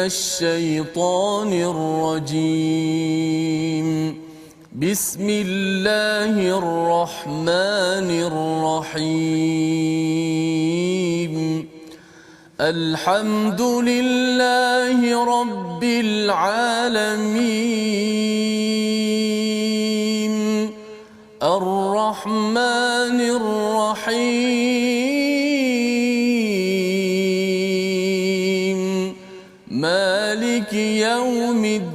الشيطان الرجيم. بسم الله الرحمن الرحيم. الحمد لله رب العالمين الرحمن الرحيم مالك يوم الدين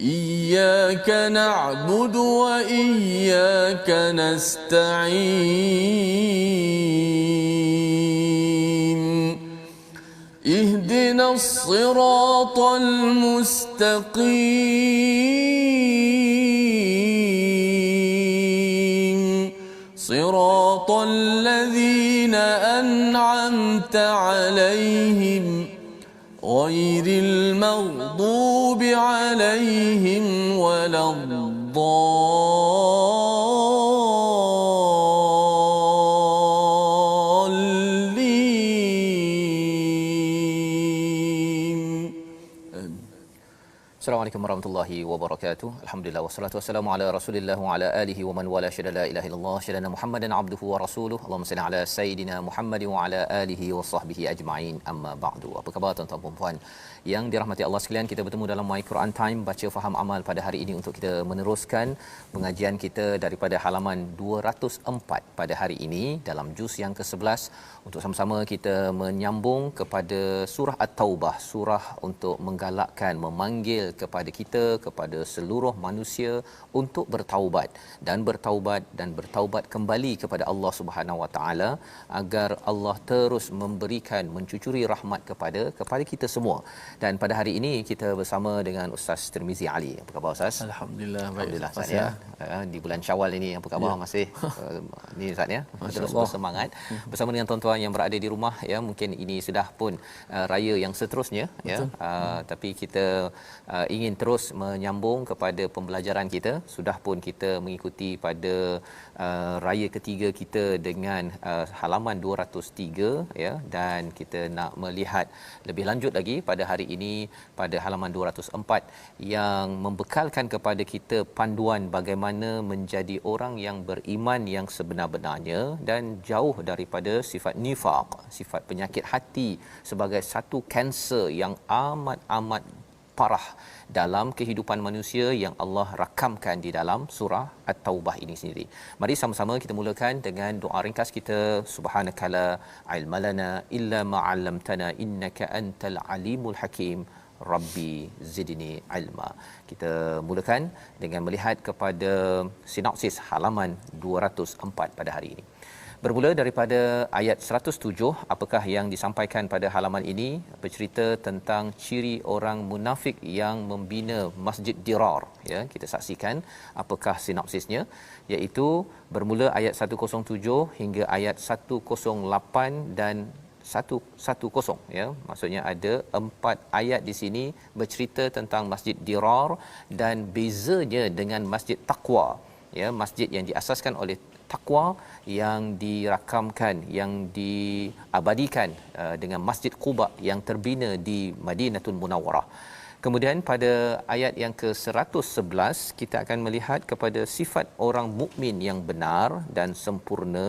إياك نعبد وإياك نستعين اهدنا الصراط المستقيم صراط الذين أنعمت عليهم غير المغضوب عليهم ولا الضالين. Assalamualaikum warahmatullahi wabarakatuh. Alhamdulillah wassalatu wassalamu ala Rasulillah wa ala alihi wa man wala syada la ilaha illallah syada Muhammadan abduhu wa rasuluhu. Allahumma salli ala sayidina Muhammad wa ala alihi wa sahbihi ajma'in. Amma ba'du. Apa khabar tuan-tuan dan puan yang dirahmati Allah sekalian? Kita bertemu dalam My Quran Time baca faham amal pada hari ini untuk kita meneruskan pengajian kita daripada halaman 204 pada hari ini dalam juz yang ke-11 untuk sama-sama kita menyambung kepada surah At-Taubah, surah untuk menggalakkan, memanggil kepada kita, kepada seluruh manusia untuk bertaubat dan bertaubat kembali kepada Allah Subhanahu Wa Taala agar Allah terus memberikan, mencucuri rahmat kepada kita semua. Dan pada hari ini kita bersama dengan Ustaz Tirmizi Ali. Apa khabar Ustaz? Alhamdulillah baik. Alhamdulillah Ustaz ya. Di bulan Syawal ini apa khabar masih ni Ustaz ya? Terus bersemangat bersama dengan tuan-tuan yang berada di rumah ya. Mungkin ini sudah pun raya yang seterusnya ya. Tapi kita ingin terus menyambung kepada pembelajaran kita. Sudah pun kita mengikuti pada raya ketiga kita dengan halaman 203 ya, dan kita nak melihat lebih lanjut lagi pada hari ini pada halaman 204 yang membekalkan kepada kita panduan bagaimana menjadi orang yang beriman yang sebenar-benarnya dan jauh daripada sifat nifaq, sifat penyakit hati sebagai satu kanser yang amat parah dalam kehidupan manusia yang Allah rakamkan di dalam surah At-Taubah ini sendiri. Mari sama-sama kita mulakan dengan doa ringkas kita. Subhanakala ilmalana illa ma 'allamtana innaka antal alimul hakim. Rabbi zidni ilma. Kita mulakan dengan melihat kepada sinopsis halaman 204 pada hari ini. Bermula daripada ayat 107, apakah yang disampaikan pada halaman ini? Bercerita tentang ciri orang munafik yang membina Masjid Dirar ya. Kita saksikan apakah sinopsisnya, iaitu bermula ayat 107 hingga ayat 108 dan 110 ya. Maksudnya ada 4 ayat di sini bercerita tentang Masjid Dirar dan bezanya dengan Masjid Taqwa ya, masjid yang diasaskan oleh takwa yang dirakamkan, yang diabadikan dengan Masjid Quba yang terbina di Madinatul Munawwarah. Kemudian pada ayat yang ke-111 kita akan melihat kepada sifat orang mukmin yang benar dan sempurna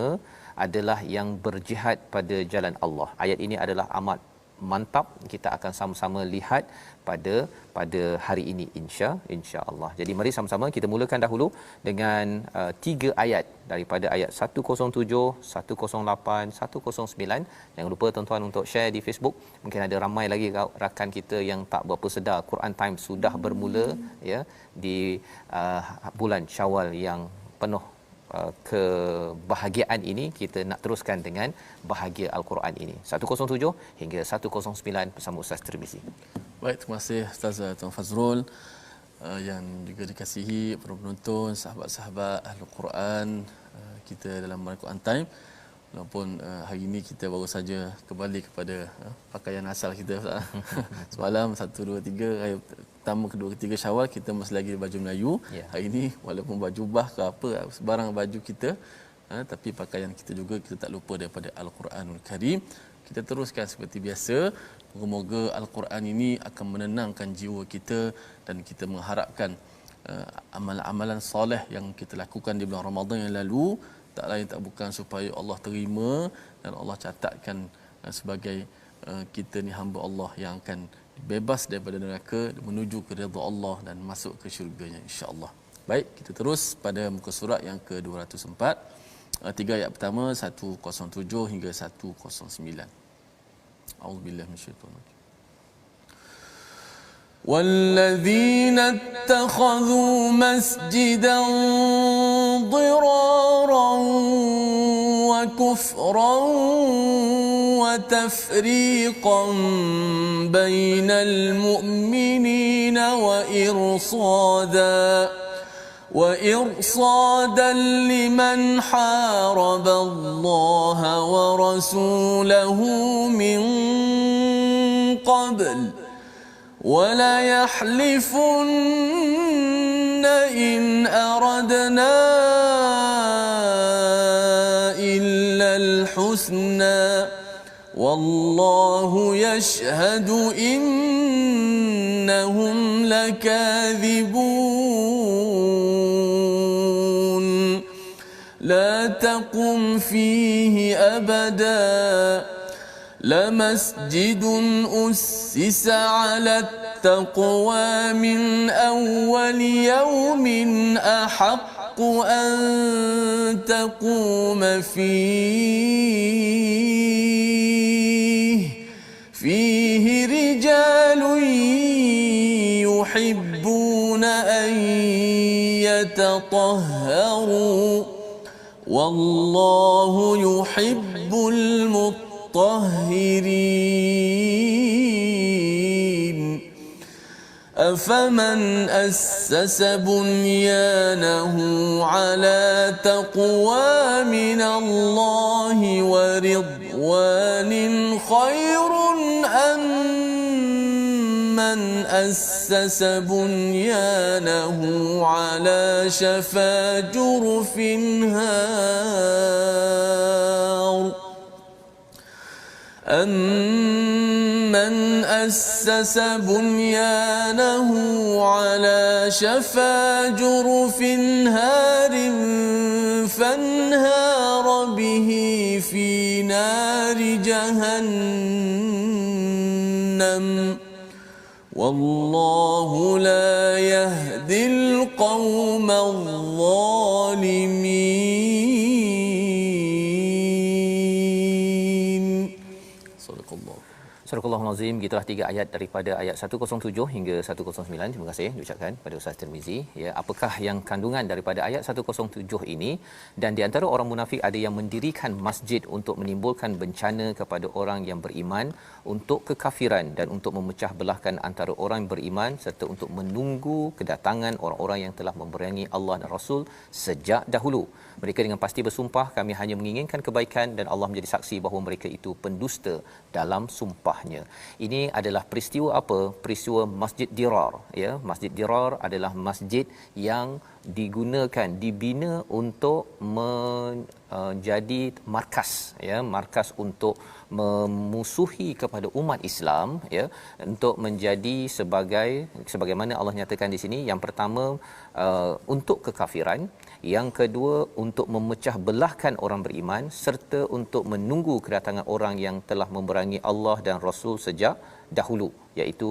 adalah yang berjihad pada jalan Allah. Ayat ini adalah amat mantap, kita akan sama-sama lihat pada hari ini insya-Allah. Jadi mari sama-sama kita mulakan dahulu dengan 3 ayat daripada ayat 107, 108, 109. Jangan lupa tuan-tuan untuk share di Facebook. Mungkin ada ramai lagi rakan kita yang tak berapa sedar Quran Time sudah bermula ya di bulan Syawal yang penuh kebahagiaan ini. Kita nak teruskan dengan bahagia Al-Quran ini. 107 hingga 109 bersama Ustaz Tirmizi. Baik, terima kasih Ustaz Tuan Fazrul yang juga dikasihi para penonton, sahabat-sahabat Ahlul Quran kita dalam Al-Quran Time. Walaupun hari ini kita baru saja kembali kepada pakaian asal kita. Semalam 1, 2, 3 hari pertama, kedua, ketiga Syawal kita masih lagi baju Melayu. Hari ini walaupun baju bah ke apa, sebarang baju kita tapi pakaian kita juga kita tak lupa daripada Al-Quranul Karim. Kita teruskan seperti biasa. Moga-moga Al-Quran ini akan menenangkan jiwa kita dan kita mengharapkan amalan-amalan soleh yang kita lakukan di bulan Ramadan yang lalu tak lain tak bukan supaya Allah terima dan Allah catatkan sebagai kita ni hamba Allah yang akan bebas daripada neraka menuju ke redha Allah dan masuk ke syurganya insya-Allah. Baik, kita terus pada muka surat yang ke-204. 3 ayat pertama 107 hingga 109. A'udzubillahi minasyaitonir rajim. والذين اتخذوا مسجدا ضرارا وكفرا وتفريقا بين المؤمنين وإرصادا لمن حارب الله ورسوله من قبل ولا يحلفن إن أردنا إلا الحسنى والله يشهد إنهم لكاذبون لا تقم فيه أبدا لمسجد أسس على التقوى من أول يوم أحق أن تقوم فيه رجال يحبون أن يتطهروا والله يحب المطهرين أفمن أسس بنيانه على تقوى من الله ورضوان خير أم من أسس بنيانه على شفا جرف هار أَمَّنْ أَسَّسَ بُنْيَانَهُ عَلَى شَفَا جُرُفٍ هَارٍ فَانْهَارَ بِهِ فِي نَارِ جَهَنَّمَ وَاللَّهُ لَا يَهْدِي الْقَوْمَ الظَّالِمِينَ. Surah Al-Azim, gitulah 3 ayat daripada ayat 107 hingga 109. Terima kasih diucapkan pada Ustaz Tirmizi. Ya, apakah yang kandungan daripada ayat 107 ini? Dan di antara orang munafik ada yang mendirikan masjid untuk menimbulkan bencana kepada orang yang beriman, untuk kekafiran dan untuk memecah belahkan antara orang yang beriman serta untuk menunggu kedatangan orang-orang yang telah memerangi Allah dan Rasul sejak dahulu. Mereka dengan pasti bersumpah, kami hanya menginginkan kebaikan dan Allah menjadi saksi bahawa mereka itu pendusta dalam sumpahnya. Ini adalah peristiwa apa? Peristiwa Masjid Dirar, ya. Masjid Dirar adalah masjid yang digunakan, dibina untuk menjadi markas, ya, markas untuk memusuhi kepada umat Islam, ya, untuk menjadi sebagaimana Allah nyatakan di sini. Yang pertama untuk kekafiran, yang kedua untuk memecah belahkan orang beriman serta untuk menunggu kedatangan orang yang telah memerangi Allah dan Rasul sejak dahulu, iaitu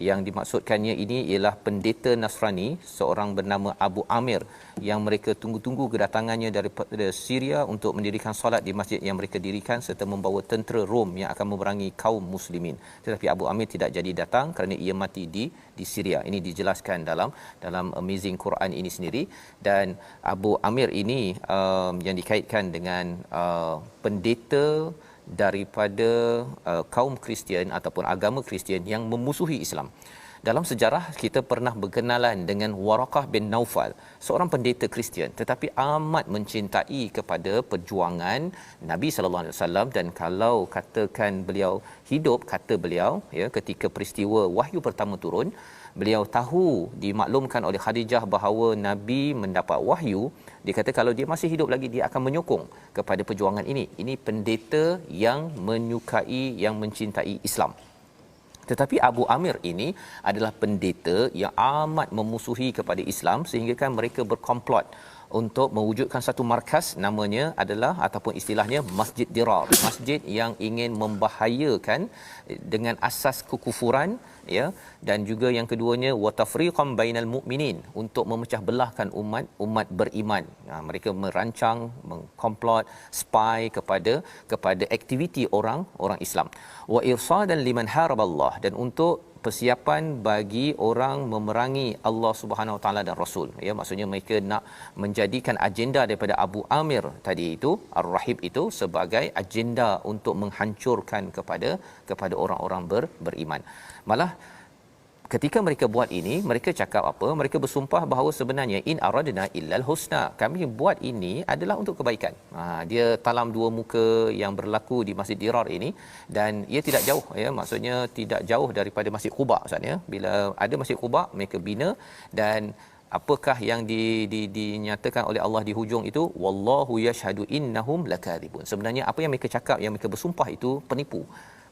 yang dimaksudkannya ini ialah pendeta Nasrani seorang bernama Abu Amir yang mereka tunggu-tunggu kedatangannya daripada Syria untuk mendirikan solat di masjid yang mereka dirikan serta membawa tentera Rom yang akan memerangi kaum muslimin. Tetapi Abu Amir tidak jadi datang kerana ia mati di Syria. Ini dijelaskan dalam Amazing Quran ini sendiri. Dan Abu Amir ini yang dikaitkan dengan pendeta daripada kaum Kristian ataupun agama Kristian yang memusuhi Islam. Dalam sejarah kita pernah berkenalan dengan Waraqah bin Naufal, seorang pendeta Kristian tetapi amat mencintai kepada perjuangan Nabi sallallahu alaihi wasallam. Dan kalau katakan beliau hidup, kata beliau, ya, ketika peristiwa wahyu pertama turun, beliau tahu, dimaklumkan oleh Khadijah bahawa Nabi mendapat wahyu, dia kata kalau dia masih hidup lagi dia akan menyokong kepada perjuangan ini. Ini pendeta yang menyukai, yang mencintai Islam. Tetapi Abu Amir ini adalah pendeta yang amat memusuhi kepada Islam, sehingga kan mereka berkomplot untuk mewujudkan satu markas, namanya adalah ataupun istilahnya Masjid Dirar, masjid yang ingin membahayakan dengan asas kekufuran, ya, dan juga yang keduanya wa tafriqan bainal mukminin, untuk memecah belahkan umat beriman. Mereka merancang, mengkomplot, spy kepada aktiviti orang Islam. Wa irsadan liman haraballah, dan untuk persiapan bagi orang memerangi Allah Subhanahu Wa Taala dan Rasul. Ya, maksudnya mereka nak menjadikan agenda daripada Abu Amir tadi itu, Ar-Rahib itu, sebagai agenda untuk menghancurkan kepada orang-orang beriman. Malah ketika mereka buat ini, mereka cakap apa? Mereka bersumpah bahawa sebenarnya in aradna illal husna. Kami buat ini adalah untuk kebaikan. Dia talam dua muka yang berlaku di Masjid Dirar ini, dan ia tidak jauh, ya, maksudnya tidak jauh daripada Masjid Quba Ustaz, ya. Bila ada Masjid Quba, mereka bina, dan apakah yang dinyatakan oleh Allah di hujung itu, wallahu yashhadu innahum lakadzibun. Sebenarnya apa yang mereka cakap, yang mereka bersumpah itu penipu.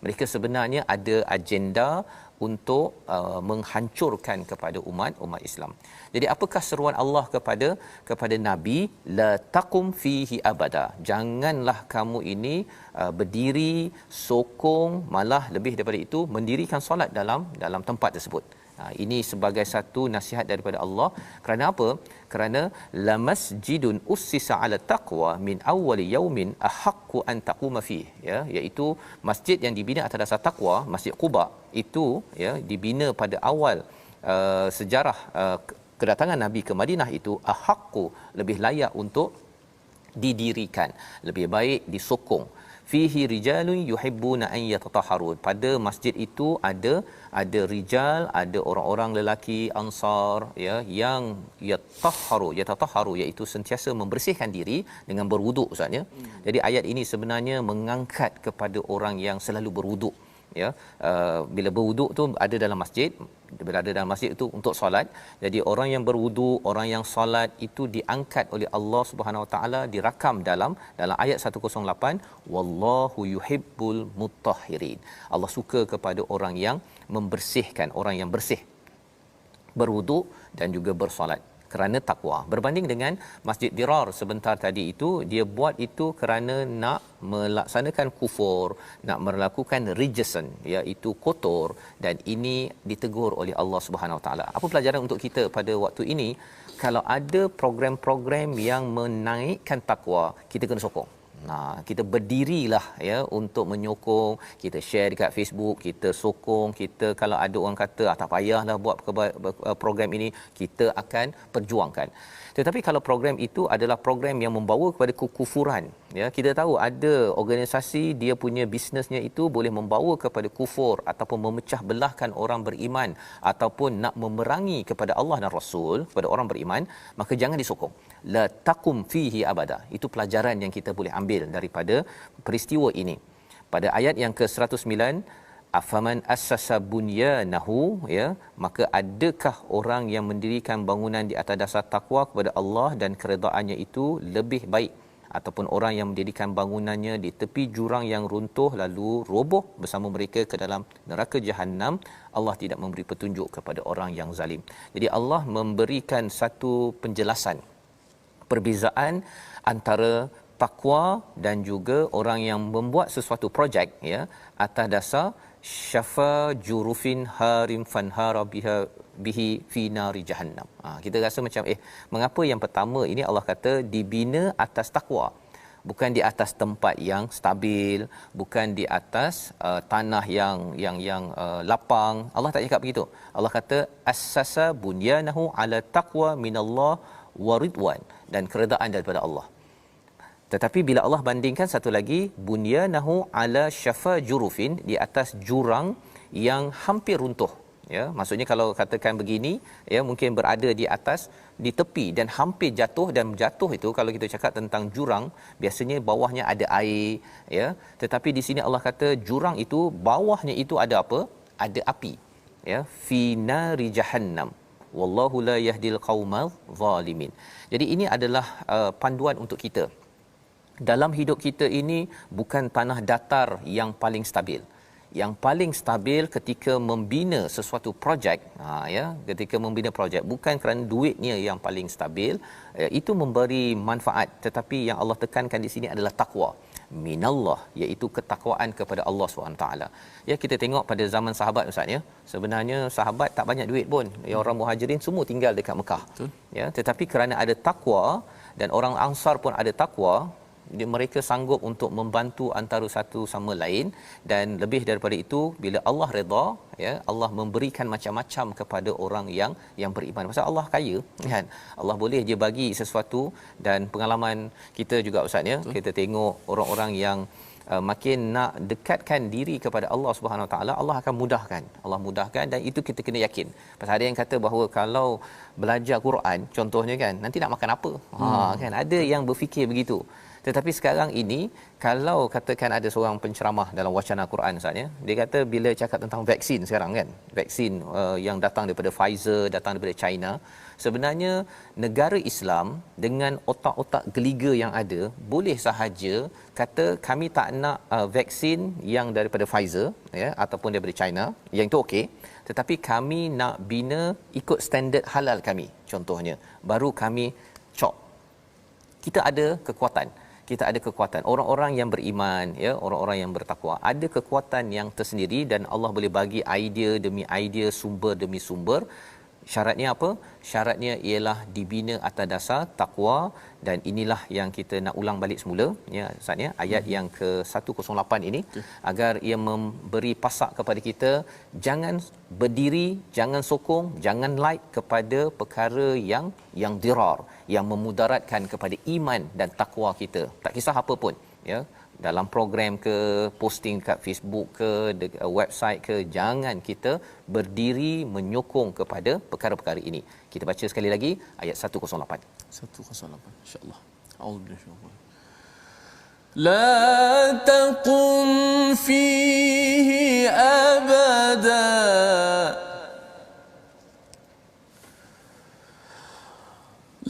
Mereka sebenarnya ada agenda untuk menghancurkan kepada umat Islam. Jadi apakah seruan Allah kepada Nabi, la taqum fihi abada, janganlah kamu ini berdiri, sokong, malah lebih daripada itu mendirikan solat dalam tempat tersebut. Ini sebagai satu nasihat daripada Allah. Kerana apa? Kerana la masjidun ussisa ala taqwa min awwali yaumin ahaqqu an taquma fihi, ya, iaitu masjid yang dibina atas dasar takwa, Masjid Quba itu, ya, dibina pada awal sejarah kedatangan Nabi ke Madinah itu, ahaqqu, lebih layak untuk didirikan, lebih baik disokong. Fihi rijalun yuhibbuna an yatatahharun, pada masjid itu ada rijal, ada orang-orang lelaki Ansar, ya, yang yatatahharu, iaitu sentiasa membersihkan diri dengan berwuduk, Ustaz, ya. Jadi ayat ini sebenarnya mengangkat kepada orang yang selalu berwuduk, ya. Bila berwuduk tu ada dalam masjid, berada dalam masjid itu untuk solat. Jadi orang yang berwuduk, orang yang solat itu diangkat oleh Allah Subhanahu Wa Taala, dirakam dalam ayat 108, wallahu yuhibbul mutahhirin. Allah suka kepada orang yang membersihkan, orang yang bersih, berwuduk dan juga bersolat kerana takwa. Berbanding dengan Masjid Dirar sebentar tadi itu, dia buat itu kerana nak melaksanakan kufur, nak melakukan rijasan, iaitu kotor, dan ini ditegur oleh Allah Subhanahu Wa Taala. Apa pelajaran untuk kita pada waktu ini? Kalau ada program-program yang menaikkan takwa, kita kena sokong. Kita berdirilah, ya, untuk menyokong, kita share dekat Facebook, kita sokong, kita kalau ada orang kata tak payahlah buat program ini, kita akan perjuangkan. Tetapi kalau program itu adalah program yang membawa kepada kekufuran, ya, kita tahu ada organisasi dia punya bisnesnya itu boleh membawa kepada kufur ataupun memecah belahkan orang beriman ataupun nak memerangi kepada Allah dan Rasul, kepada orang beriman, maka jangan disokong. La taqum fihi abada. Itu pelajaran yang kita boleh ambil daripada peristiwa ini. Pada ayat yang ke-109, afaman assasa bunyanahu, ya, maka adakah orang yang mendirikan bangunan di atas dasar takwa kepada Allah dan keredaannya itu lebih baik, ataupun orang yang mendirikan bangunannya di tepi jurang yang runtuh lalu roboh bersama mereka ke dalam neraka Jahannam. Allah tidak memberi petunjuk kepada orang yang zalim. Jadi Allah memberikan satu penjelasan perbezaan antara takwa dan juga orang yang membuat sesuatu projek, ya, atas dasar syafa jurufin harim fanhara bihi fi nari jahannam. Kita rasa macam mengapa yang pertama ini Allah kata dibina atas takwa, bukan di atas tempat yang stabil, bukan di atas tanah yang lapang. Allah tak cakap begitu. Allah kata assasa bunyanahu ala taqwa minallah wa ridwan, dan keredaan daripada Allah. Tetapi bila Allah bandingkan satu lagi, bunyanahu ala syafa jurufin, di atas jurang yang hampir runtuh, ya, maksudnya kalau katakan begini, ya, mungkin berada di atas, di tepi dan hampir jatuh. Dan jatuh itu kalau kita cakap tentang jurang, biasanya bawahnya ada air, ya, tetapi di sini Allah kata jurang itu bawahnya itu ada apa? Ada api. ya, fi nari jahannam wallahu la yahdil qaumal zalimin. Jadi ini adalah panduan untuk kita. Dalam hidup kita ini bukan tanah datar yang paling stabil. Yang paling stabil ketika membina sesuatu projek, ya, ketika membina projek bukan kerana duitnya yang paling stabil, itu memberi manfaat, tetapi yang Allah tekankan di sini adalah takwa minallah, iaitu ketakwaan kepada Allah SWT. Ya, kita tengok pada zaman sahabat Ustaz, ya, sebenarnya sahabat tak banyak duit pun, ya, orang muhajirin semua tinggal dekat Mekah. Betul. Ya, tetapi kerana ada takwa dan orang Ansar pun ada takwa, mereka sanggup untuk membantu antara satu sama lain, dan lebih daripada itu bila Allah redha, ya, Allah memberikan macam-macam kepada orang yang beriman. Pasal Allah kaya, kan, Allah boleh je bagi sesuatu. Dan pengalaman kita juga Ustaz, ya, kita tengok orang-orang yang makin nak dekatkan diri kepada Allah Subhanahu Wa Taala, Allah akan mudahkan. Allah mudahkan, dan itu kita kena yakin. Pasal ada yang kata bahawa kalau belajar Quran contohnya, kan, nanti nak makan apa? Kan ada yang berfikir begitu. Tetapi sekarang ini, kalau katakan ada seorang penceramah dalam wacana Quran Ustaz, dia kata bila cakap tentang vaksin sekarang, kan, vaksin yang datang daripada Pfizer, datang daripada China, sebenarnya negara Islam dengan otak-otak geliga yang ada boleh sahaja kata kami tak nak vaksin yang daripada Pfizer, ya, ataupun daripada China, yang itu okey, tetapi kami nak bina ikut standard halal kami contohnya, baru kami cop. Kita ada kekuatan, kita ada kekuatan. Orang-orang yang beriman, ya, orang-orang yang bertakwa ada kekuatan yang tersendiri, dan Allah boleh bagi idea demi idea, sumber demi sumber. Syaratnya apa? Syaratnya ialah dibina atas dasar takwa, dan inilah yang kita nak ulang balik semula, ya Ustaz, ya, ayat yang ke-108 ini, agar ia memberi pasak kepada kita, jangan berdiri, jangan sokong, jangan like kepada perkara yang dirar, yang memudaratkan kepada iman dan takwa kita. Tak kisah apa pun, ya, dalam program ke, posting kat Facebook ke, website ke, jangan kita berdiri menyokong kepada perkara-perkara ini. Kita baca sekali lagi ayat 108. 108 insya-Allah. A'udzubillahi. La taqum fihi abada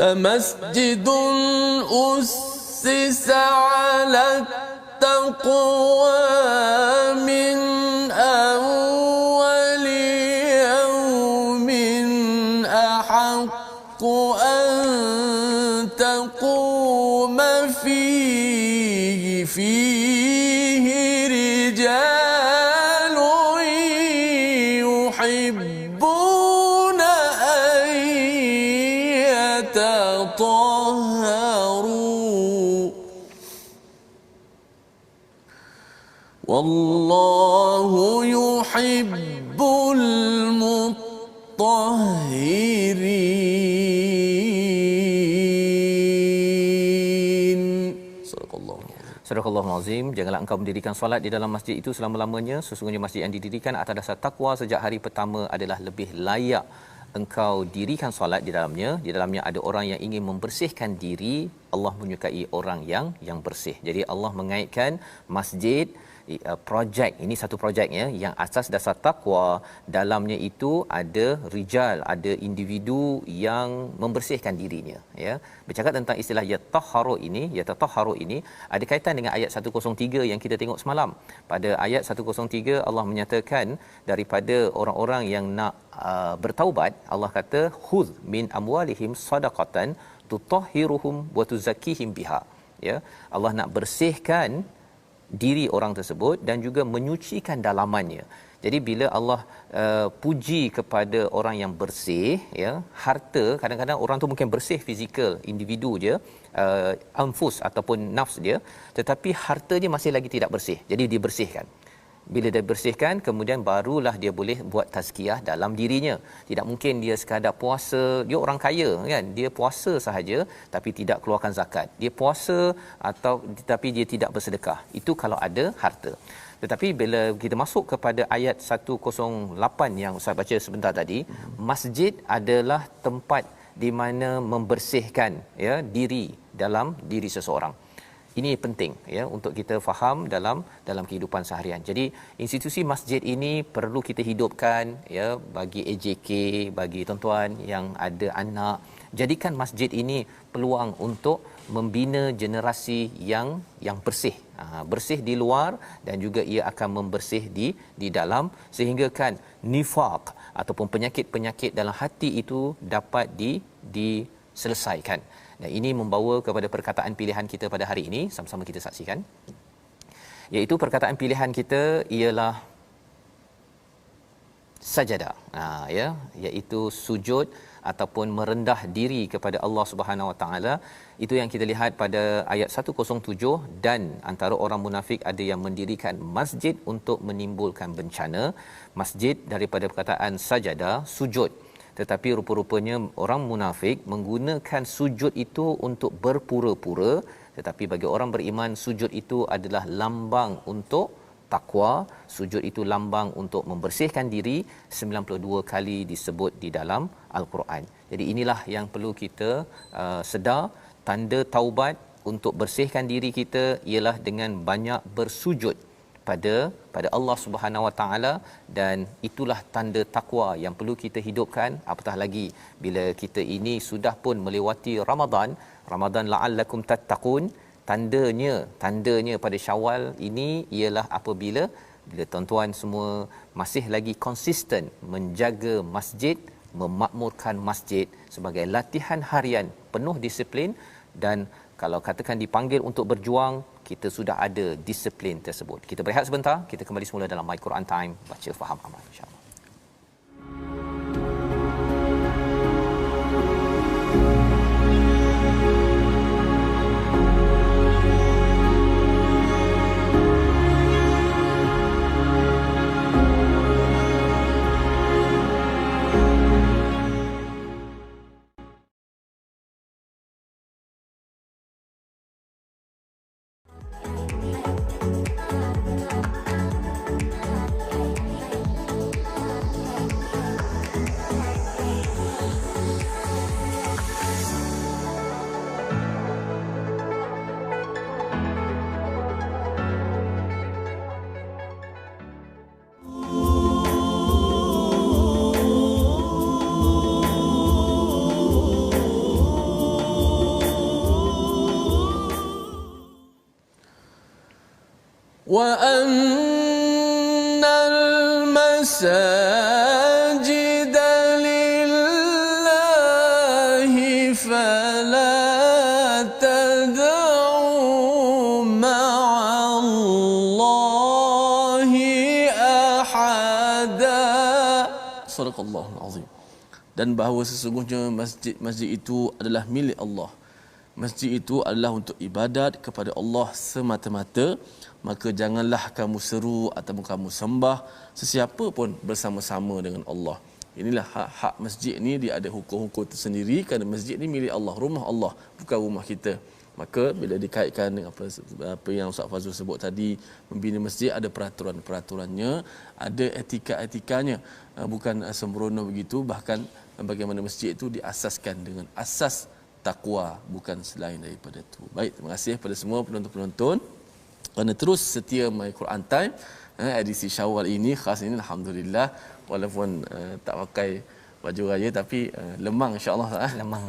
la masjidun ussisa 'ala التقوى من أول يوم أحق أن تقوم فيه رجال يحبون أن يتطهروا والله يحب المطهرين. Surah Al-Azim. Janganlah engkau mendirikan solat di dalam masjid itu selama-lamanya. Sesungguhnya masjid yang didirikan atas dasar takwa sejak hari pertama adalah lebih layak engkau dirikan solat di dalamnya. Di dalamnya ada orang yang ingin membersihkan diri. Allah menyukai orang yang bersih. Jadi Allah mengaitkan masjid, projek ini satu projek, ya, yang asas dasar takwa. Dalamnya itu ada rijal, ada individu yang membersihkan dirinya, ya. Bercakap tentang istilah yatahharu ini ada kaitan dengan ayat 103 yang kita tengok semalam. Pada ayat 103 Allah menyatakan daripada orang-orang yang nak bertaubat, Allah kata khudh min amwalihim sadaqatan tutahhiruhum wa tuzakkihim biha, ya. Allah nak bersihkan diri orang tersebut dan juga menyucikan dalamannya. Jadi bila Allah puji kepada orang yang bersih, ya, harta, kadang-kadang orang tu mungkin bersih fizikal, individu je, anfus ataupun nafs dia, tetapi harta dia masih lagi tidak bersih. Jadi dibersihkan. Bila dia bersihkan, kemudian barulah dia boleh buat tazkiyah dalam dirinya. Tidak mungkin dia sekadar puasa, dia orang kaya, kan, dia puasa sahaja tapi tidak keluarkan zakat. Dia puasa tapi dia tidak bersedekah. Itu kalau ada harta. Tetapi bila kita masuk kepada ayat 108 yang saya baca sebentar tadi, masjid adalah tempat di mana membersihkan, ya, diri dalam diri seseorang. ini penting ya untuk kita faham dalam kehidupan seharian. Jadi institusi masjid ini perlu kita hidupkan ya bagi AJK, bagi tuan-tuan yang ada anak. Jadikan masjid ini peluang untuk membina generasi yang bersih. Bersih di luar dan juga ia akan membersih di dalam, sehingga kan nifaq ataupun penyakit-penyakit dalam hati itu dapat diselesaikan. Dan ini membawa kepada perkataan pilihan kita pada hari ini, sama-sama kita saksikan. Iaitu perkataan pilihan kita ialah sajadah. Ya, iaitu sujud ataupun merendah diri kepada Allah Subhanahu Wa Taala. Itu yang kita lihat pada ayat 107, dan antara orang munafik ada yang mendirikan masjid untuk menimbulkan bencana. Masjid daripada perkataan sajadah, sujud. Tetapi rupa-rupanya orang munafik menggunakan sujud itu untuk berpura-pura, tetapi bagi orang beriman sujud itu adalah lambang untuk takwa. Sujud itu lambang untuk membersihkan diri, 92 kali disebut di dalam Al-Quran. Jadi inilah yang perlu kita sedar. Tanda taubat untuk bersihkan diri kita ialah dengan banyak bersujud pada Allah Subhanahu Wa Taala, dan itulah tanda takwa yang perlu kita hidupkan. Apatah lagi bila kita ini sudah pun melewati Ramadan la'allakum tattaqun. Tandanya pada Syawal ini ialah apabila tuan-tuan semua masih lagi konsisten menjaga masjid, memakmurkan masjid sebagai latihan harian penuh disiplin. Dan kalau katakan dipanggil untuk berjuang, kita sudah ada disiplin tersebut. Kita berehat sebentar, kita kembali semula dalam My Quran Time, baca faham amal insya-Allah. وأن المساجد لله فلا تدعوا مع الله أحدا. Sadaqallahul azim. Dan bahawa sesungguhnya masjid itu adalah milik Allah. Masjid itu adalah untuk ibadat kepada Allah semata-mata. Maka janganlah kamu seru ataupun kamu sembah sesiapa pun bersama-sama dengan Allah. Inilah hak masjid ni, dia ada hukum-hukum tersendiri kerana masjid ni milik Allah, rumah Allah, bukan rumah kita. Maka bila dikaitkan dengan apa yang Ustaz Fazrul sebut tadi, membina masjid ada peraturan-peraturannya, ada etika-etikanya, bukan sembrono begitu. Bahkan bagaimana masjid itu diasaskan dengan asas takwa, bukan selain daripada itu. Baik, terima kasih kepada semua penonton-penonton kerana terus setia My Quran Time. Edisi Syawal ini khas ini, alhamdulillah, walaupun tak pakai baju raya tapi lemang insya-Allah. Lemang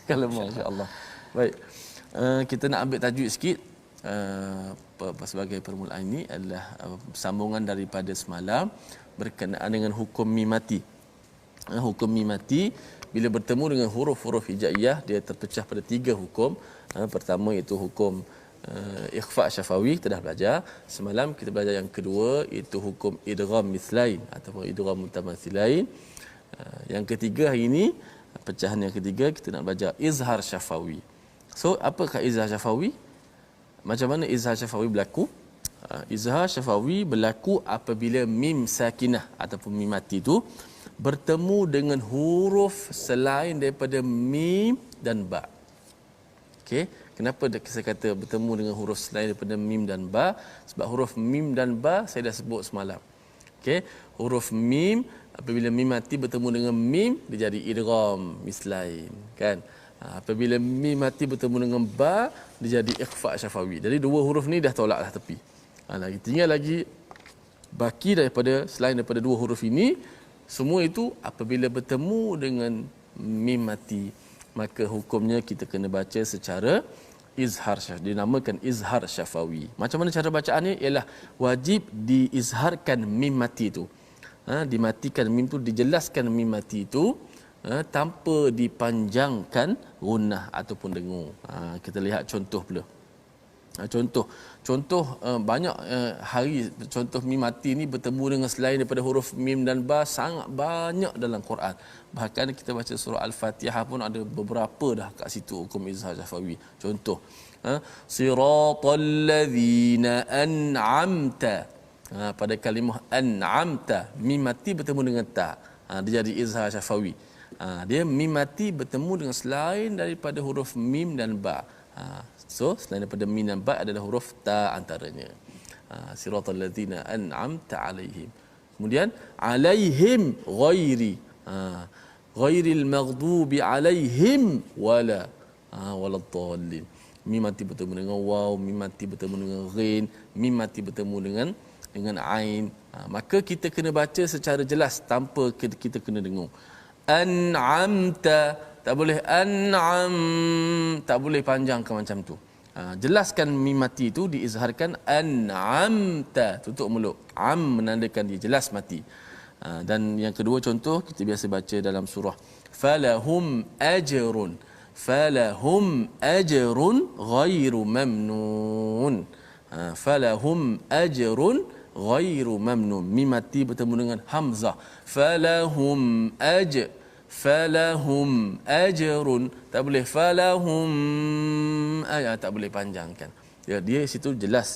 kan lemang insya-Allah. Baik, kita nak ambil tajuk sikit sebagai permulaan. Ini adalah sambungan daripada semalam berkenaan dengan hukum mimati. Hukum mimati bila bertemu dengan huruf-huruf hijaiyah, dia terpecah pada 3 hukum. Pertama iaitu hukum ikhfa syafawi, kita dah belajar semalam. Kita belajar yang kedua iaitu hukum idgham mithlain ataupun idgham mutamathilain. Yang ketiga hari ini, pecahan yang ketiga, kita nak belajar izhar syafawi. So apakah izhar syafawi? Macam mana izhar syafawi berlaku? Izhar syafawi berlaku apabila mim sakinah ataupun mim mati itu bertemu dengan huruf selain daripada mim dan ba. Okey, kenapa saya kata bertemu dengan huruf selain daripada mim dan ba? Sebab huruf mim dan ba saya dah sebut semalam. Okey, huruf mim apabila mim mati bertemu dengan mim, dia jadi idgham mislain, kan? Apabila mim mati bertemu dengan ba, dia jadi ikhfa syafawi. Jadi dua huruf ni dah tolaklah tepi. Lagi tinggal lagi baki daripada selain daripada dua huruf ini, semua itu apabila bertemu dengan mim mati, maka hukumnya kita kena baca secara izhar syafawi. Dinamakan izhar syafawi. Macam mana cara bacaannya? Ialah wajib diizharkan mim mati itu. Dimatikan mim itu, dijelaskan mim mati itu tanpa dipanjangkan gunnah ataupun dengung. Kita lihat contoh pula. Contoh banyak hari contoh mim mati ni bertemu dengan selain daripada huruf mim dan ba sangat banyak dalam Quran. Bahkan kita baca surah Al-Fatihah pun ada beberapa dah kat situ hukum izhar syafawi. Contoh siratal ladzina an'amta. Pada kalimah an'amta mim mati bertemu dengan ta. Dia jadi izhar syafawi. Dia mim mati bertemu dengan selain daripada huruf mim dan ba. So selain daripada mim dan ba adalah huruf ta antaranya. Siratal ladzina an'amta alaihim. Kemudian alaihim ghairil maghdubi alaihim waladdallin. Mim mati bertemu dengan waw, mim mati bertemu dengan ghain, mim mati bertemu dengan ain. Maka kita kena baca secara jelas tanpa kita kena dengung. An'amta, tak boleh an'am, tak boleh panjangkan macam tu. Jelaskan mim mati itu diizharkan an'amta, tutup mulut. Am menandakan dia jelas mati. Dan yang kedua contoh kita biasa baca dalam surah falahum ajrun ghairu mamnun. Falahum ajrun ghairu mamnun. Mim mati bertemu dengan hamzah. Falahum ajrun, tak boleh falahum tak boleh panjangkan. Dia situ jelas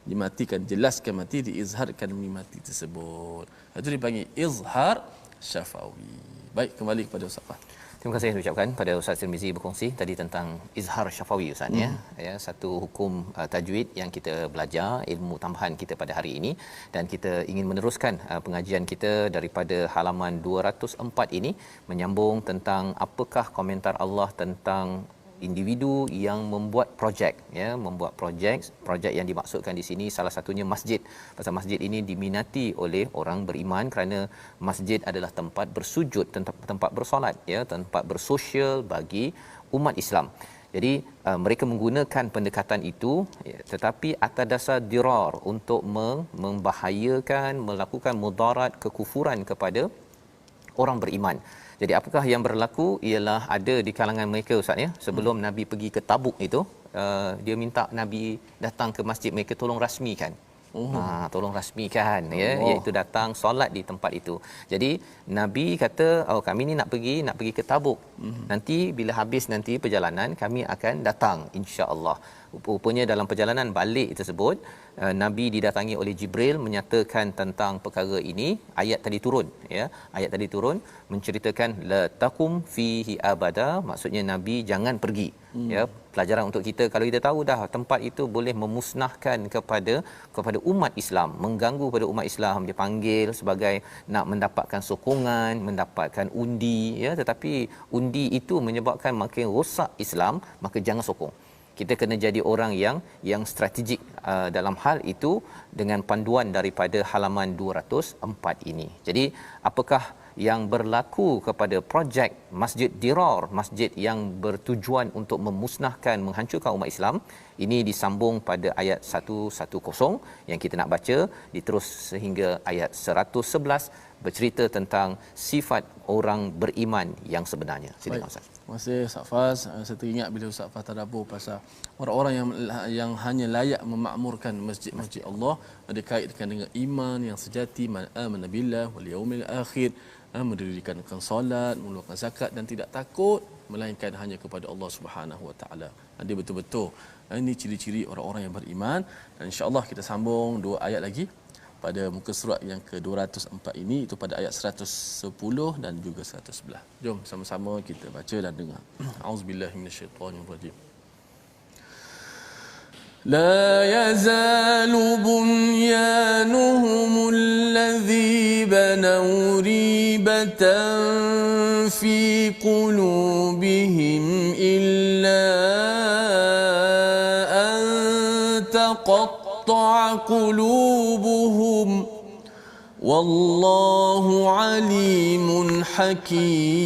dimatikan, jelaskan mati, diizharkan mim mati tersebut. Itu dipanggil izhar syafawi. Baik, kembali kepada Ustaz Fah. Terima kasih ucapkan pada Ustaz Tirmizi berkongsi tadi tentang izhar syafawi Ustaz ya. Satu hukum tajwid yang kita belajar, ilmu tambahan kita pada hari ini, dan kita ingin meneruskan pengajian kita daripada halaman 204 ini menyambung tentang apakah komentar Allah tentang individu yang membuat projek membuat projek yang dimaksudkan di sini salah satunya masjid. Pasal masjid ini diminati oleh orang beriman kerana masjid adalah tempat bersujud, tempat bersolat tempat bersosial bagi umat Islam. Jadi mereka menggunakan pendekatan itu tetapi atas dasar dirar untuk membahayakan, melakukan mudarat, kekufuran kepada orang beriman. Jadi apakah yang berlaku ialah ada di kalangan mereka Ustaz sebelum Nabi pergi ke Tabuk itu dia minta Nabi datang ke masjid mereka, tolong rasmikan. Tolong rasmikan iaitu datang solat di tempat itu. Jadi Nabi kata kami ni nak pergi ke Tabuk. Nanti bila habis nanti perjalanan kami akan datang insya-Allah. Rupanya dalam perjalanan balik tersebut Nabi didatangi oleh Jibril menyatakan tentang perkara ini. Ayat tadi turun menceritakan la taqum fihi abada, maksudnya Nabi jangan pergi. Pelajaran untuk kita, kalau kita tahu dah tempat itu boleh memusnahkan kepada umat Islam, mengganggu pada umat Islam, dia panggil sebagai nak mendapatkan sokongan, mendapatkan undi tetapi undi itu menyebabkan makin rosak Islam, maka jangan sokong. Kita kena jadi orang yang strategik dalam hal itu dengan panduan daripada halaman 204 ini. Jadi apakah yang berlaku kepada projek Masjid Dirar, masjid yang bertujuan untuk memusnahkan, menghancurkan umat Islam, ini disambung pada ayat 110 yang kita nak baca, diterus sehingga ayat 111 bercerita tentang sifat orang beriman yang sebenarnya. Silakan Ustaz. Terima kasih Ustaz Faz. Saya teringat bila Ustaz Faz tadabbur pasal orang-orang yang hanya layak memakmurkan masjid Allah, dikaitkan dengan iman yang sejati, man amana billah wal yaumil akhir, mendirikan solat, mengeluarkan zakat dan tidak takut melainkan hanya kepada Allah Subhanahu Wa Taala. Dia betul-betul ini ciri-ciri orang-orang yang beriman. Dan insya-Allah kita sambung 2 ayat lagi pada muka surat yang ke-204 ini, itu pada ayat 110 dan juga 111. Jom sama-sama kita baca dan dengar. Auzubillahi minasyaitonirrajim. لا يزال بنيانهم الذي بنوا ريبة في قلوبهم قلوبهم والله عليم حكيم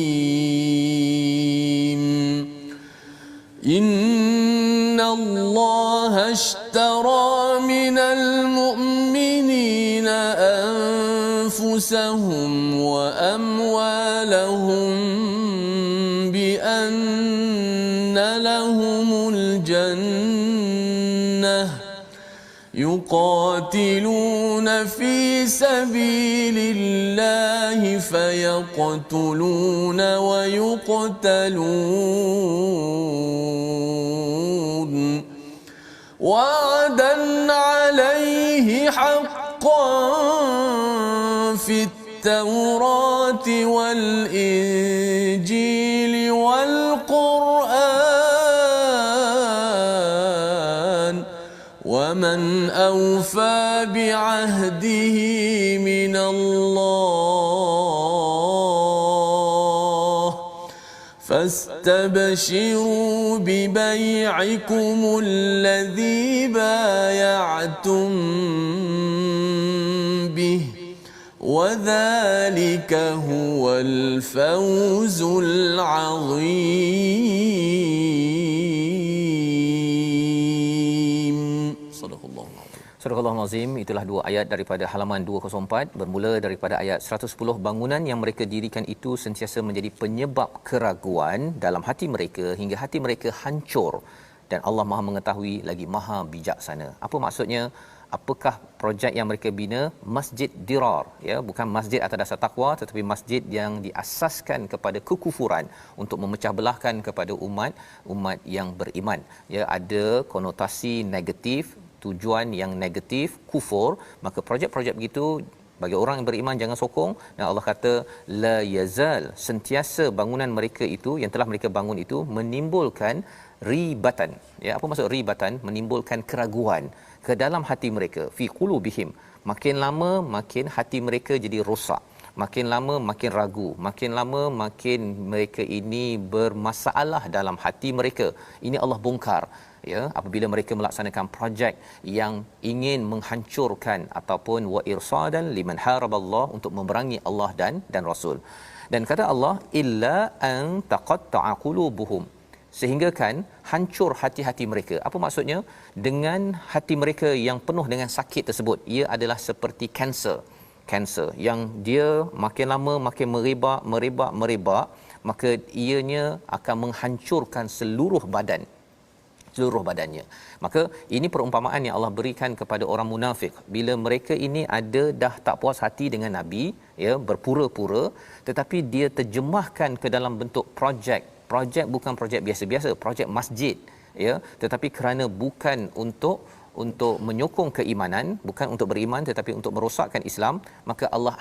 إن الله اشترى من المؤمنين أنفسهم وأموالهم بأن لهم الجنة يقاتلون في سبيل الله فيقتلون ويقتلون وعدا عليه حقا في التوراة والإنجيل والقرآن ومن أوفى بعهده من الله فاستبشروا ببيعكم الذي بايعتم به وذلك هو الفوز العظيم. صدق الله العظيم. Surah Al-Azim, itulah dua ayat daripada halaman 204, bermula daripada ayat 110. Bangunan yang mereka dirikan itu sentiasa menjadi penyebab keraguan dalam hati mereka hingga hati mereka hancur, dan Allah Maha mengetahui lagi Maha bijaksana. Apa maksudnya? Apakah projek yang mereka bina? Masjid Dirar, ya, bukan masjid atas dasar takwa, tetapi masjid yang diasaskan kepada kekufuran untuk memecah belahkan kepada umat yang beriman. Ya, ada konotasi negatif, tujuan yang negatif, kufur, maka projek-projek begitu bagi orang yang beriman jangan sokong. Dan Allah kata la yazal, sentiasa bangunan mereka itu yang telah mereka bangun itu menimbulkan ribatan. Ya, apa maksud ribatan? Menimbulkan keraguan ke dalam hati mereka, fi qulubihim. Makin lama makin hati mereka jadi rosak, makin lama makin ragu, makin lama makin mereka ini bermasalah dalam hati mereka. Ini Allah bongkar, ya, apabila mereka melaksanakan projek yang ingin menghancurkan ataupun wa irsadan liman haraballah, untuk memerangi Allah dan Rasul. Dan kata Allah illa an taqatta'a qulubuhum, sehingga kan hancur hati-hati mereka. Apa maksudnya? Dengan hati mereka yang penuh dengan sakit tersebut, ia adalah seperti kanser yang dia makin lama makin merebak, maka ianya akan menghancurkan seluruh badannya. Maka ini perumpamaan yang Allah berikan kepada orang munafik. Bila mereka ini ada dah tak puas hati dengan Nabi, ya, berpura-pura, tetapi dia terjemahkan ke dalam bentuk projek bukan projek biasa-biasa, projek masjid, ya, tetapi kerana bukan untuk menyokong keimanan, bukan untuk beriman tetapi untuk merosakkan Islam, maka Allah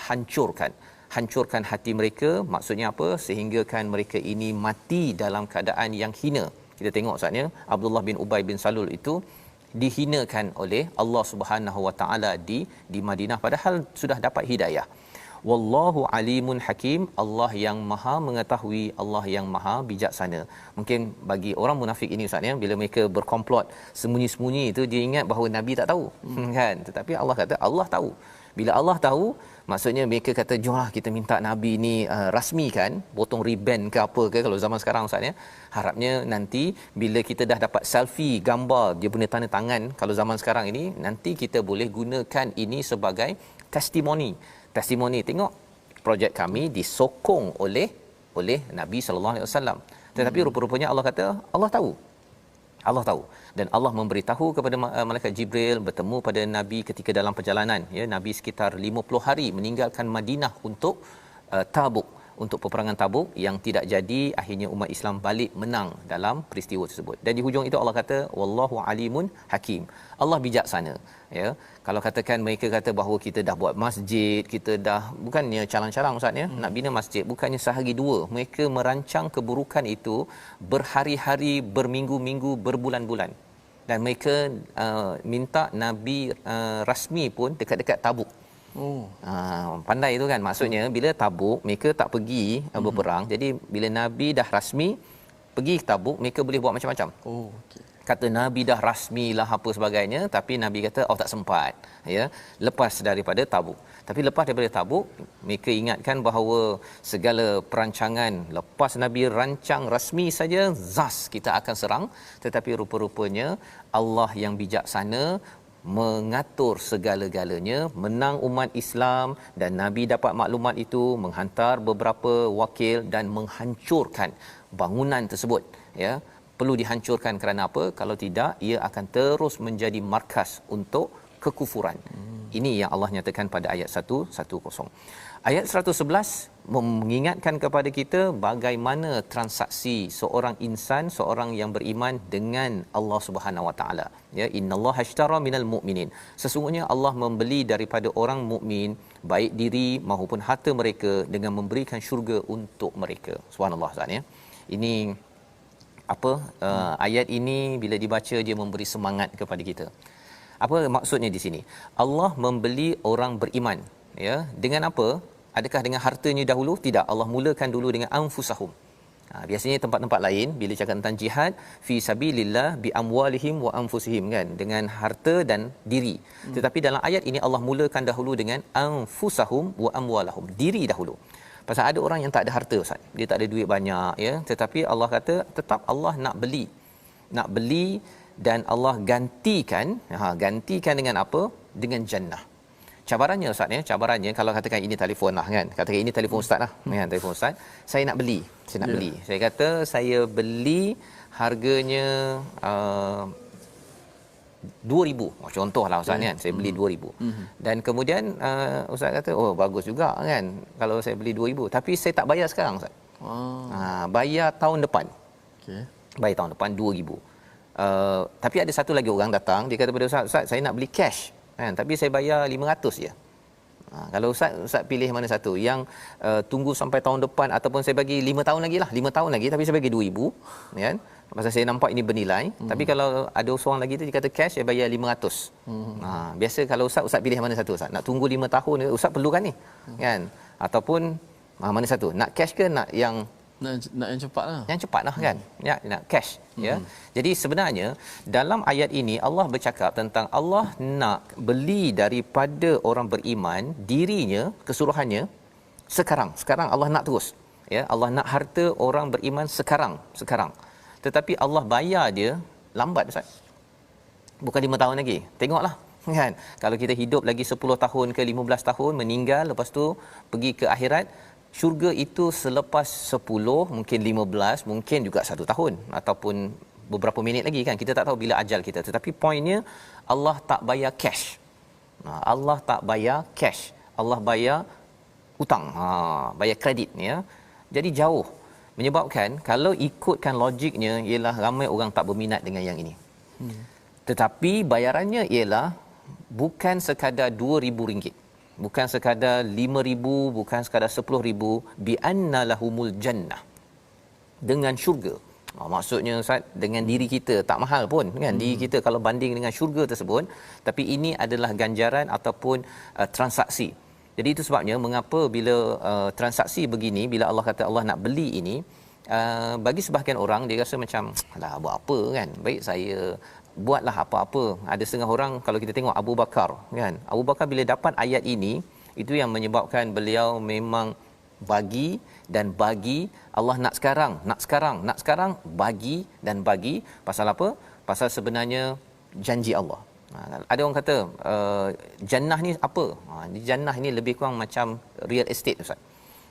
hancurkan hati mereka. Maksudnya apa? Sehingga kan mereka ini mati dalam keadaan yang hina. Kita tengok saatnya Abdullah bin Ubay bin Salul itu dihinakan oleh Allah Subhanahu Wa Taala di Madinah, padahal sudah dapat hidayah. Wallahu alimun hakim, Allah yang maha mengetahui, Allah yang maha bijaksana. Mungkin bagi orang munafik ini ustaz ya, bila mereka berkomplot sembunyi-sembunyi itu, dia ingat bahawa Nabi tak tahu, kan? Tetapi Allah kata Allah tahu. Bila Allah tahu, maksudnya mereka kata jomlah kita minta Nabi ni rasmikan, potong ribbon ke apa ke kalau zaman sekarang ustaz ya. Harapnya nanti bila kita dah dapat selfie gambar dia punya tanda tangan kalau zaman sekarang ini, nanti kita boleh gunakan ini sebagai testimoni, tengok projek kami disokong oleh Nabi sallallahu alaihi wasallam. Tetapi rupa-rupanya Allah kata Allah tahu, dan Allah memberitahu kepada malaikat Jibril bertemu pada Nabi ketika dalam perjalanan, ya, Nabi sekitar 50 hari meninggalkan Madinah untuk Tabuk, untuk peperangan Tabuk yang tidak jadi. Akhirnya umat Islam balik menang dalam peristiwa tersebut. Dan di hujung itu Allah kata wallahu alimun hakim, Allah bijaksana, ya. Kalau katakan mereka kata bahawa kita dah buat masjid, kita dah, bukannya calang-calang ustaz ya, nak bina masjid bukannya sehari dua, mereka merancang keburukan itu berhari-hari, berminggu-minggu, berbulan-bulan. Dan mereka minta Nabi rasmi pun dekat-dekat Tabuk. Pandai itu kan, maksudnya bila Tabuk mereka tak pergi berperang, jadi bila Nabi dah rasmi pergi Tabuk, mereka boleh buat macam-macam. kata Nabi dah rasmi lah apa sebagainya, tapi Nabi kata tak sempat, ya, lepas daripada Tabuk. Tapi lepas daripada Tabuk, mereka ingatkan bahawa segala perancangan lepas Nabi rancang rasmi saja, zas kita akan serang, tetapi rupa-rupanya Allah yang bijaksana mengatur segala-galanya, menang umat Islam, dan Nabi dapat maklumat itu, menghantar beberapa wakil dan menghancurkan bangunan tersebut, ya. Perlu dihancurkan kerana apa? Kalau tidak, ia akan terus menjadi markas untuk kekufuran. Ini yang Allah nyatakan pada ayat 110. Ayat 111 mengingatkan kepada kita bagaimana transaksi seorang insan, seorang yang beriman dengan Allah Subhanahu Wa Taala. Ya, innallaha ashtara minal mu'minin. Sesungguhnya Allah membeli daripada orang mukmin baik diri maupun harta mereka dengan memberikan syurga untuk mereka. Subhanallah, Ustaz, ya. Ini ayat ini bila dibaca dia memberi semangat kepada kita. Apa maksudnya di sini? Allah membeli orang beriman, ya, dengan apa? Adakah dengan hartanya dahulu? Tidak. Allah mulakan dulu dengan anfusahum. Biasanya tempat-tempat lain bila cakap tentang jihad, fi sabilillah bi amwalihim wa anfusihim, kan, dengan harta dan diri. Tetapi dalam ayat ini Allah mulakan dahulu dengan anfusahum wa amwalahum, diri dahulu. Pasal ada orang yang tak ada harta, Ustaz. Dia tak ada duit banyak, ya, tetapi Allah kata tetap Allah nak beli dan Allah gantikan dengan apa? Dengan jannah. Cabarannya, Ustaz, ya, cabarannya kalau katakan ini telefon lah, kan. Katakan ini telefon Ustaz lah, kan, telefon Ustaz. Saya nak beli. Saya kata saya beli harganya 2,000. Contohlah, Ustaz, kan. Saya beli 2,000. Dan kemudian Ustaz kata, oh bagus juga, kan, kalau saya beli 2,000, tapi saya tak bayar sekarang, Ustaz. Bayar tahun depan. Okey. Bayar tahun depan 2,000. Tapi ada satu lagi orang datang, dia kata pada Ustaz, saya nak beli cash, kan, tapi saya bayar 500 je. Kalau Ustaz pilih mana satu? Yang tunggu sampai tahun depan, ataupun saya bagi 5 tahun lagi lah, 5 tahun lagi tapi saya bagi 2,000, kan? Pasal saya nampak ini bernilai. Tapi kalau ada seorang lagi tu dia kata cash, saya bayar 500. Biasa kalau Ustaz pilih mana satu, Ustaz? Nak tunggu 5 tahun ke? Ustaz perlukan ni, kan? Ataupun mana satu? Nak cash ke nak yang yang cepat lah. Yang cepat lah, kan? Ya, nak cash, ya. Jadi sebenarnya dalam ayat ini Allah bercakap tentang Allah nak beli daripada orang beriman dirinya, keseluruhannya sekarang Allah nak terus, ya. Allah nak harta orang beriman sekarang. Tetapi Allah bayar dia lambat, Ustaz. Bukan 5 tahun lagi. Tengoklah, kan? Kalau kita hidup lagi 10 tahun ke 15 tahun, meninggal, lepas tu pergi ke akhirat, syurga itu selepas 10, mungkin 15, mungkin juga 1 tahun ataupun beberapa minit lagi, kan. Kita tak tahu bila ajal kita. Tetapi poinnya Allah tak bayar cash. Allah tak bayar cash. Allah bayar hutang. Bayar kredit, ya. Jadi jauh. Menyebabkan kalau ikutkan logiknya ialah ramai orang tak berminat dengan yang ini. Tetapi bayarannya ialah bukan sekadar RM2,000, bukan sekadar RM5,000, bukan sekadar RM10,000, bi anna lahumul jannah, dengan syurga. Maksudnya, Ustaz, dengan diri kita tak mahal pun, kan, diri kita kalau banding dengan syurga tersebut. Tapi ini adalah ganjaran ataupun transaksi. Jadi itu sebabnya mengapa bila transaksi begini, bila Allah kata Allah nak beli ini, bagi sebahagian orang dia rasa macam alah, buat apa, kan, baik saya buatlah apa-apa. Ada setengah orang, kalau kita tengok Abu Bakar, kan, Abu Bakar bila dapat ayat ini, itu yang menyebabkan beliau memang bagi dan bagi. Allah nak sekarang, bagi dan bagi. Pasal apa? Pasal sebenarnya janji Allah. Ada orang kata jannah ni apa? Jannah ni lebih kurang macam real estate, Ustaz.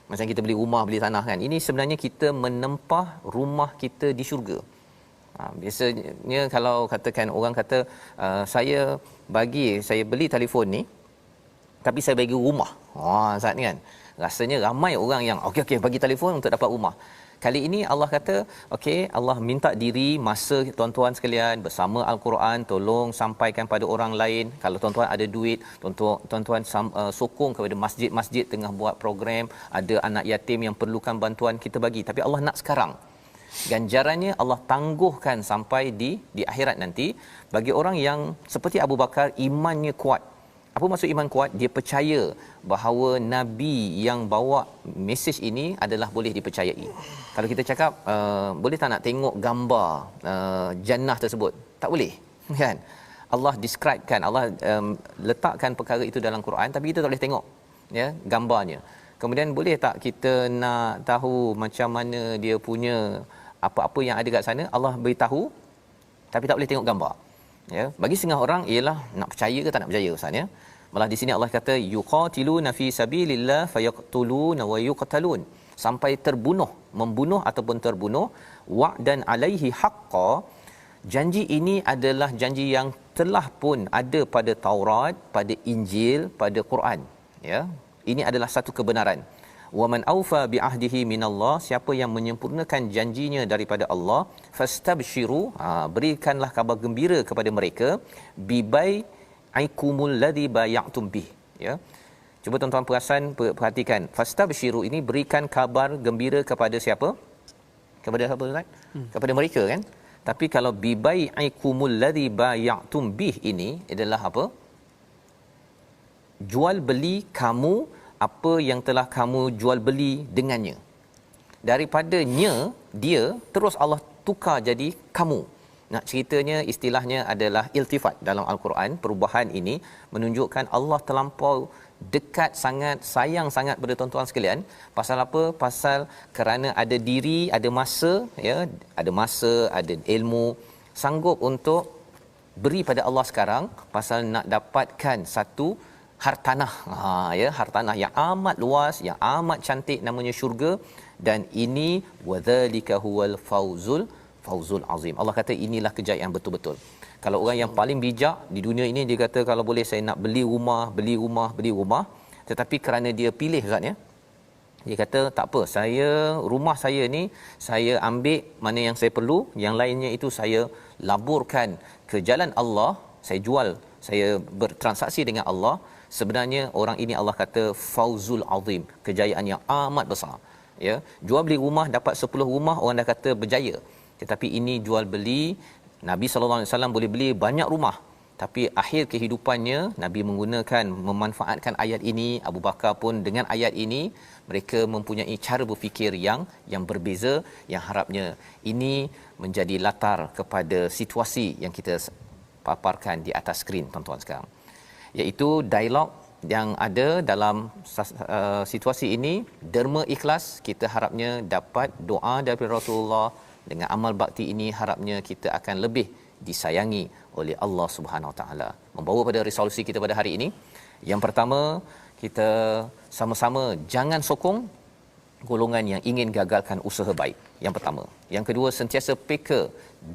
Macam kita beli rumah, beli tanah, kan. Ini sebenarnya kita menempah rumah kita di syurga. Biasanya kalau katakan orang kata saya beli telefon ni tapi saya bagi rumah. Ustaz, kan. Rasanya ramai orang yang okey bagi telefon untuk dapat rumah. Kali ini Allah kata, okey, Allah minta diri, masa tuan-tuan sekalian bersama Al-Quran, tolong sampaikan pada orang lain. Kalau tuan-tuan ada duit, tuan-tuan sokong kepada masjid-masjid tengah buat program, ada anak yatim yang perlukan bantuan, kita bagi. Tapi Allah nak sekarang. Ganjarannya Allah tangguhkan sampai di akhirat nanti bagi orang yang seperti Abu Bakar, imannya kuat. Apa maksud iman kuat? Dia percaya bahawa nabi yang bawa mesej ini adalah boleh dipercayai. Kalau kita cakap boleh tak nak tengok gambar jannah tersebut? Tak boleh, kan? Allah describekan, Allah letakkan perkara itu dalam Quran, tapi kita tak boleh tengok ya gambarnya. Kemudian boleh tak kita nak tahu macam mana dia punya apa-apa yang ada kat sana? Allah beritahu tapi tak boleh tengok gambar. Ya, bagi setengah orang ialah nak percaya ke tak nak percaya, Ustaz ya. Malah di sini Allah kata yuqatiluna fi sabilillah fayaqtuluna wa yuqtalun, sampai terbunuh, membunuh ataupun terbunuh. Wa'dan alaihi haqqan, janji ini adalah janji yang telah pun ada pada Taurat, pada Injil, pada Quran, ya. Ini adalah satu kebenaran. Wa man aufa bi ahdihi minallah, siapa yang menyempurnakan janjinya daripada Allah, fastabshiru, berikanlah kabar gembira kepada mereka, bibai aikumul ladzi bay'tum bih, ya. Cuba tuan-tuan perhatikan, fastabshiru ini berikan kabar gembira kepada siapa? Kepada siapa, Ustaz? Kepada mereka, kan? Tapi kalau bibai aikumul ladzi bay'tum bih ini adalah apa? Jual beli kamu apa yang telah kamu jual beli dengannya. Daripadanya dia terus Allah tukar jadi kamu. Nak ceritanya, istilahnya adalah iltifat dalam Al-Quran. Perubahan ini menunjukkan Allah terlampau dekat sangat, sayang sangat pada tuan-tuan sekalian. Pasal apa? Pasal kerana ada diri, ada masa, ya, ada masa, ada ilmu, sanggup untuk beri pada Allah sekarang pasal nak dapatkan satu hartanah, ya, hartanah yang amat luas, yang amat cantik, namanya syurga. Dan ini wadzalika huwal fauzul azim. Allah kata inilah kejayaan betul-betul. Kalau orang yang paling bijak di dunia ini, dia kata kalau boleh saya nak beli rumah, tetapi kerana dia pilih, Ustaz ya, dia kata tak apa, rumah saya ni saya ambil mana yang saya perlu, yang lainnya itu saya laburkan ke jalan Allah, saya jual, saya bertransaksi dengan Allah. Sebenarnya orang ini Allah kata fauzul azim, kejayaan yang amat besar, ya. Jual beli rumah dapat 10 rumah, orang dah kata berjaya. Tetapi ini jual beli, Nabi sallallahu alaihi wasallam boleh beli banyak rumah, tapi akhir kehidupannya Nabi memanfaatkan ayat ini. Abu Bakar pun dengan ayat ini mereka mempunyai cara berfikir yang berbeza, yang harapnya ini menjadi latar kepada situasi yang kita paparkan di atas skrin tuan-tuan sekarang, iaitu dialog yang ada dalam situasi ini. Derma ikhlas, kita harapnya dapat doa daripada Rasulullah. Dengan amal bakti ini harapnya kita akan lebih disayangi oleh Allah Subhanahu Wa Taala. Membawa pada resolusi kita pada hari ini, yang pertama, kita sama-sama jangan sokong golongan yang ingin gagalkan usaha baik. Yang pertama. Yang kedua, sentiasa peka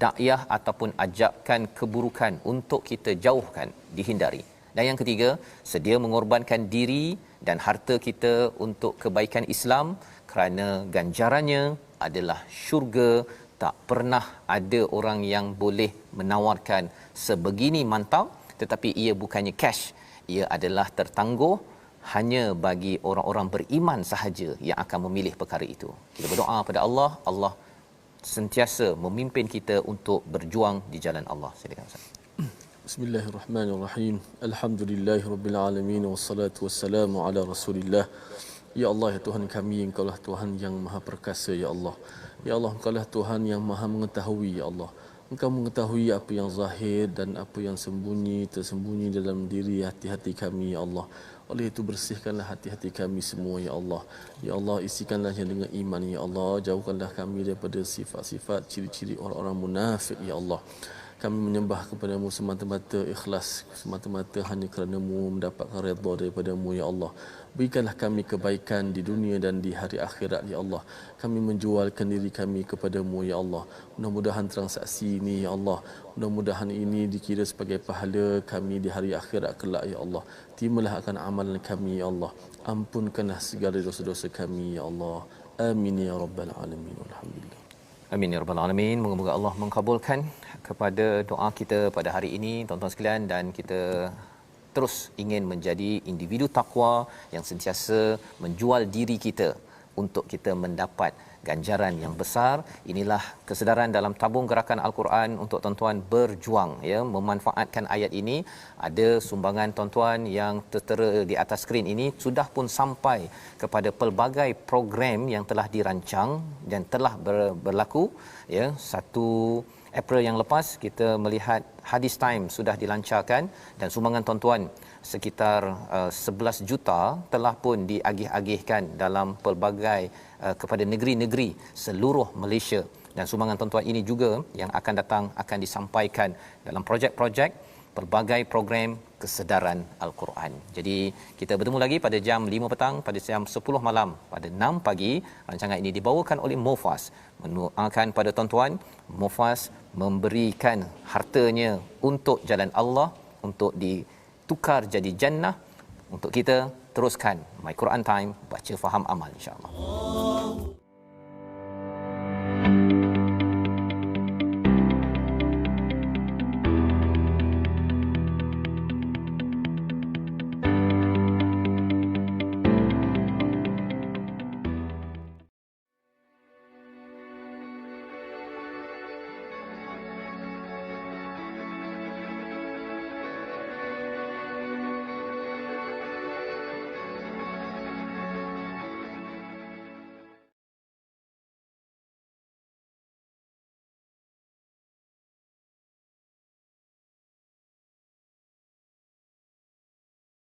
dakwah ataupun ajakan keburukan untuk kita jauhkan, dihindari. Dan yang ketiga, sedia mengorbankan diri dan harta kita untuk kebaikan Islam, kerana ganjarannya adalah syurga. Tak pernah ada orang yang boleh menawarkan sebegini mantap, tetapi ia bukannya cash, ia adalah tertangguh hanya bagi orang-orang beriman sahaja yang akan memilih perkara itu. Kita berdoa pada Allah, Allah sentiasa memimpin kita untuk berjuang di jalan Allah. Silakan Ustaz. Bismillahirrahmanirrahim. Alhamdulillahirabbil alamin, wassalatu wassalamu ala Rasulillah. Ya Allah, ya Tuhan kami, Engkaulah Tuhan yang Maha Perkasa, ya Allah. Ya Allah, Engkaulah Tuhan yang Maha Mengetahui, ya Allah. Engkau mengetahui apa yang zahir dan apa yang tersembunyi dalam diri hati-hati kami, ya Allah. Oleh itu bersihkanlah hati-hati kami semua, ya Allah. Ya Allah, isikanlahnya dengan iman, ya Allah. Jauhkanlah kami daripada sifat-sifat, ciri-ciri orang-orang munafik, ya Allah. Kami menyembah kepadamu semata-mata ikhlas, semata-mata hanya kerana-Mu, mendapatkan redha daripada-Mu, ya Allah. Berikanlah kami kebaikan di dunia dan di hari akhirat, ya Allah. Kami menjualkan diri kami kepadamu, ya Allah. Mudah-mudahan transaksi ini, ya Allah, mudah-mudahan ini dikira sebagai pahala kami di hari akhirat kelak, ya Allah. Terimalah akan amalan kami, ya Allah. Ampunkanlah segala dosa-dosa kami, ya Allah. Amin ya rabbal alamin. Alhamdulillah. Amin ya rabbal alamin. Moga-moga Allah mengabulkan kepada doa kita pada hari ini, tuan-tuan sekalian, dan kita terus ingin menjadi individu takwa yang sentiasa menjual diri kita untuk kita mendapat ganjaran yang besar. Inilah kesedaran dalam tabung gerakan Al-Quran untuk tuan-tuan berjuang ya, memanfaatkan ayat ini. Ada sumbangan tuan-tuan yang tertera di atas skrin ini sudah pun sampai kepada pelbagai program yang telah dirancang dan telah berlaku ya. 1 April yang lepas kita melihat Hadis Time sudah dilancarkan dan sumbangan tuan-tuan sekitar 11 juta telah pun diagih-agihkan dalam pelbagai kepada negeri-negeri seluruh Malaysia, dan sumbangan tuan-tuan ini juga yang akan datang akan disampaikan dalam projek-projek pelbagai program kesedaran Al-Quran. Jadi kita bertemu lagi pada jam 5 petang, pada jam 10 malam, pada 6 pagi. Rancangan ini dibawakan oleh Mufas. Mendoakan pada tuan-tuan, Mufas memberikan hartanya untuk jalan Allah, untuk ditukar jadi jannah. Untuk kita teruskan My Quran Time, baca faham amal, insya-Allah.